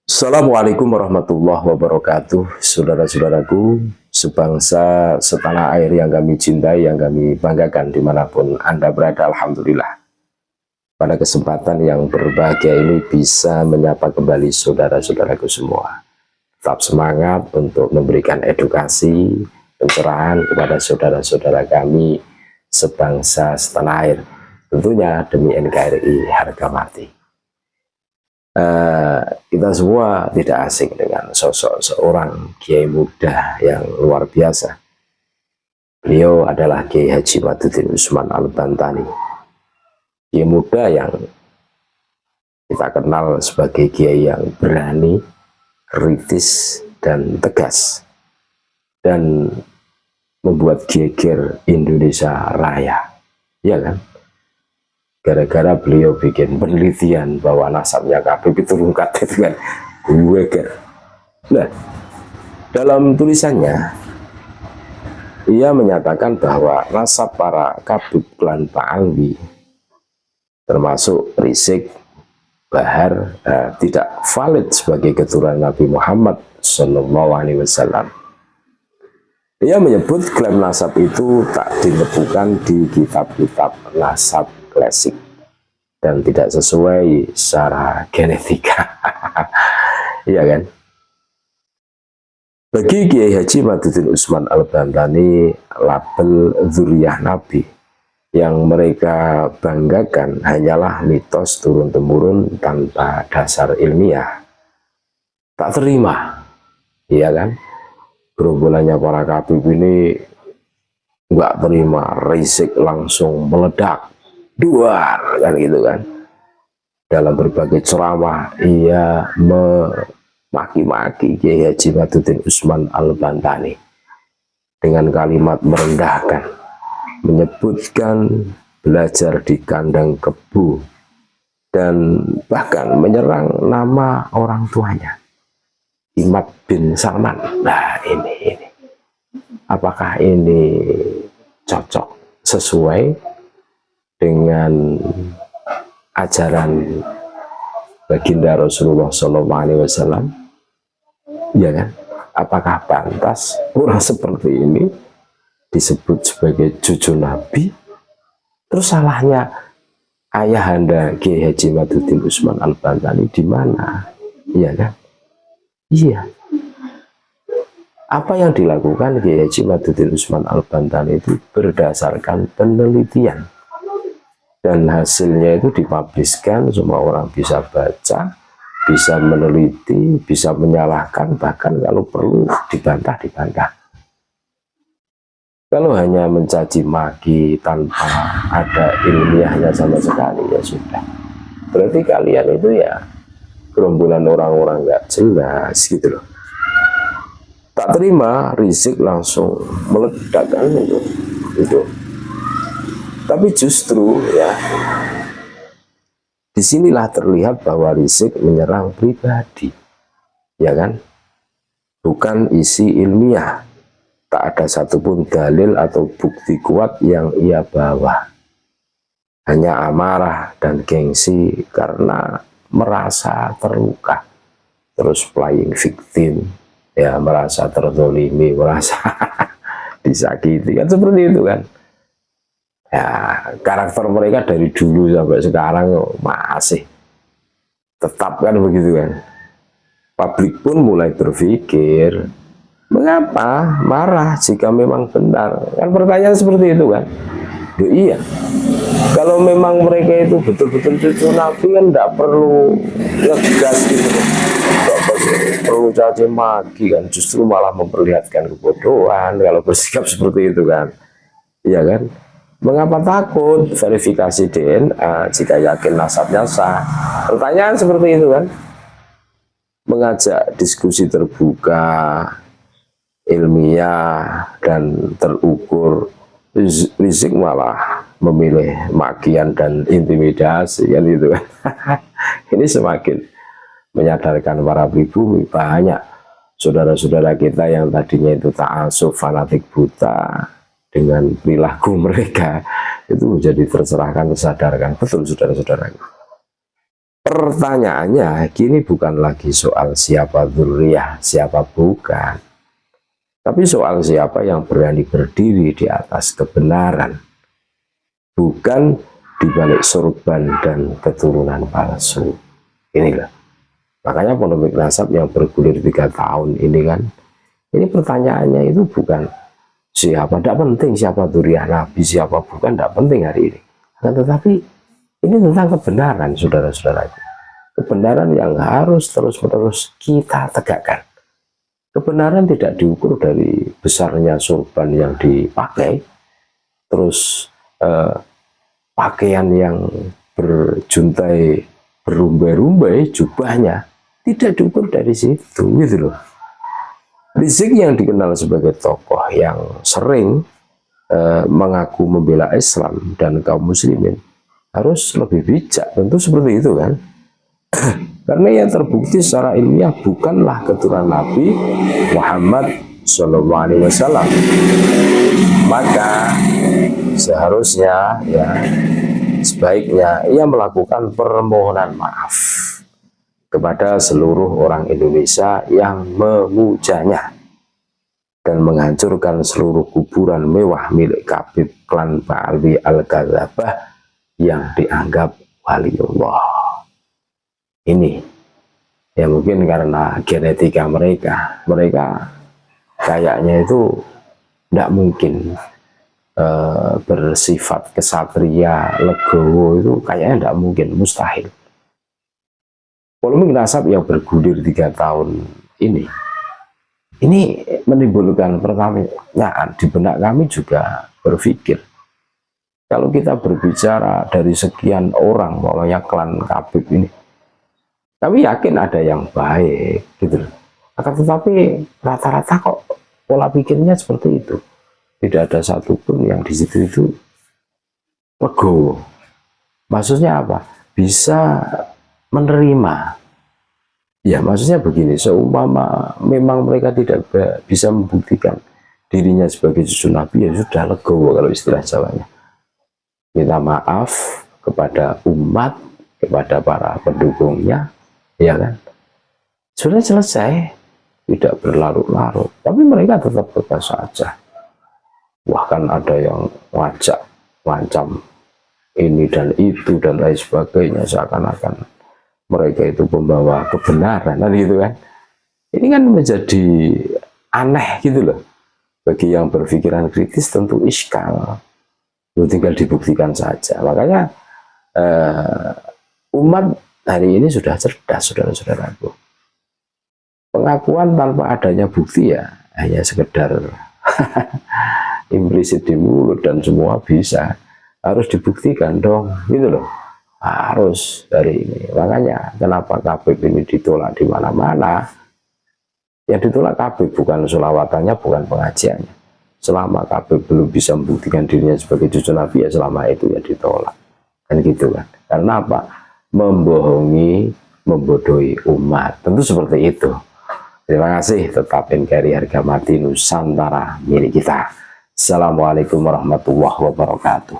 Assalamualaikum warahmatullahi wabarakatuh. Saudara-saudaraku, sebangsa setanah air yang kami cintai, yang kami banggakan dimanapun Anda berada, Alhamdulillah. Pada kesempatan yang berbahagia ini bisa menyapa kembali saudara-saudaraku semua. Tetap semangat untuk memberikan edukasi, pencerahan kepada saudara-saudara kami sebangsa setanah air. Tentunya demi NKRI harga mati. Kita semua tidak asing dengan sosok seorang kiai muda yang luar biasa. Beliau adalah Kiai Haji Maduddin Usman Al-Bantani, kiai muda yang kita kenal sebagai kiai yang berani, kritis, dan tegas, dan membuat geger Indonesia Raya, ya kan? Gara-gara beliau bikin penelitian bahwa nasabnya Habib itu rungkat itu kan gue kan. Nah, dalam tulisannya ia menyatakan bahwa nasab para Habib klan Pak Alwi termasuk Rizik, Bahar tidak valid sebagai keturunan Nabi Muhammad SAW. Ia menyebut klaim nasab itu tak ditemukan di kitab-kitab nasab klasik dan tidak sesuai secara genetika. Iya kan? Bagi Kiai Haji Maduddin Usman Al-Bantani, label dzurriyyah Nabi yang mereka banggakan hanyalah mitos turun-temurun tanpa dasar ilmiah. Tak terima, iya kan? Gerombolannya para Habib ini nggak terima, Rizik langsung meledak, duar kan gitu kan. Dalam berbagai ceramah ia memaki-maki Kiai Haji Maduddin Usman Al-Bantani dengan kalimat merendahkan, menyebutkan belajar di kandang kebu, dan bahkan menyerang nama orang tuanya, Imad bin Salman. Nah ini apakah ini cocok sesuai dengan ajaran baginda Rasulullah SAW? Ya kan? Apakah pantas orang seperti ini disebut sebagai cucu Nabi? Terus salahnya ayahanda Kiai Haji Maduddin Usman Al-Bantani di mana? Iya kan? Iya. Apa yang dilakukan Kiai Haji Maduddin Usman Al-Bantani itu berdasarkan penelitian, dan hasilnya itu dipubliskan, semua orang bisa baca, bisa meneliti, bisa menyalahkan, bahkan kalau perlu dibantah. Kalau hanya mencaci maki tanpa ada ilmiahnya sama sekali, ya sudah, berarti kalian itu ya gerombolan orang-orang nggak jelas gitu loh. Tak terima, Rizik langsung meledakkan itu. Tapi justru ya, disinilah terlihat bahwa Rizik menyerang pribadi, ya kan? Bukan isi ilmiah. Tak ada satupun dalil atau bukti kuat yang ia bawa. Hanya amarah dan gengsi karena merasa terluka, terus playing victim, ya, merasa terzolimi, merasa disakiti, kan seperti itu kan. Ya, karakter mereka dari dulu sampai sekarang masih tetap kan begitu kan. Publik pun mulai berpikir, mengapa marah jika memang benar? Kan pertanyaan seperti itu kan. Ya, iya, kalau memang mereka itu betul-betul cucu Nabi kan tidak perlu ngegas gitu, tidak perlu caci maki kan, justru malah memperlihatkan kebodohan kalau bersikap seperti itu kan, iya kan? Mengapa takut verifikasi DNA jika yakin nasabnya sah? Pertanyaan seperti itu kan. Mengajak diskusi terbuka, ilmiah, dan terukur, Rizik malah memilih makian dan intimidasi kan gitu kan. Ini semakin menyadarkan para pribumi. Banyak saudara-saudara kita yang tadinya itu ta'assub, fanatik buta dengan perilaku mereka itu menjadi tercerahkan, tersadarkan. Betul saudara-saudara. Pertanyaannya kini bukan lagi soal siapa dzurriyyah, siapa bukan, tapi soal siapa yang berani berdiri di atas kebenaran, bukan di balik sorban dan keturunan palsu. Inilah makanya polemik nasab yang bergulir 3 tahun ini kan, ini pertanyaannya itu bukan siapa, tidak penting siapa dzurriyyah Nabi, siapa bukan, tidak penting hari ini. Tetapi ini tentang kebenaran, saudara-saudara. Kebenaran yang harus terus-menerus kita tegakkan. Kebenaran tidak diukur dari besarnya sorban yang dipakai, terus pakaian yang berjuntai, berumbai-rumbai jubahnya, tidak diukur dari situ, gitu loh. Rizik yang dikenal sebagai tokoh yang sering mengaku membela Islam dan kaum muslimin harus lebih bijak, tentu seperti itu kan. Karena yang terbukti secara ilmiah bukanlah keturunan Nabi Muhammad SAW. Maka seharusnya ya sebaiknya ia melakukan permohonan maaf kepada seluruh orang Indonesia yang memujanya dan menghancurkan seluruh kuburan mewah milik Khabib klan Ba'alwi Al-Ghazabah yang dianggap waliullah. Ini ya mungkin karena genetika mereka kayaknya itu tidak mungkin bersifat kesatria legowo, itu kayaknya tidak mungkin, mustahil. Polemik nasab yang bergulir 3 tahun ini menimbulkan pertanyaan di benak kami juga berpikir, kalau kita berbicara dari sekian orang, pokoknya klan Khabib ini, kami yakin ada yang baik, gitu. Akan tetapi rata-rata kok pola pikirnya seperti itu. Tidak ada satupun yang di situ itu legowo. Maksudnya apa? Bisa menerima. Ya maksudnya begini, seumpama memang mereka tidak bisa membuktikan dirinya sebagai cucu Nabi, ya sudah legowo kalau istilah Jawanya. Minta maaf kepada umat, kepada para pendukungnya, ya kan, sudah selesai, tidak berlarut-larut. Tapi mereka tetap berkas saja. Bahkan ada yang ngajak, macam ini dan itu dan lain sebagainya, seakan-akan mereka itu pembawa kebenaran, kan gitu kan. Ini kan menjadi aneh gitu loh. Bagi yang berpikiran kritis tentu iskal, itu tinggal dibuktikan saja. Makanya umat hari ini sudah cerdas, saudara-saudaraku. Pengakuan tanpa adanya bukti ya hanya sekedar implisit di mulut dan semua bisa. Harus dibuktikan dong, gitu loh. Harus dari ini. Makanya kenapa Khabib ini ditolak di mana-mana? Yang ditolak Khabib bukan sholawatnya, bukan pengajiannya. Selama Khabib belum bisa membuktikan dirinya sebagai cucu Nabi, ya selama itu ya ditolak. Kan gitu kan. Karena apa? Membohongi, membodohi umat. Tentu seperti itu. Terima kasih. Tetap NKRI harga mati Nusantara milik kita. Assalamualaikum warahmatullahi wabarakatuh.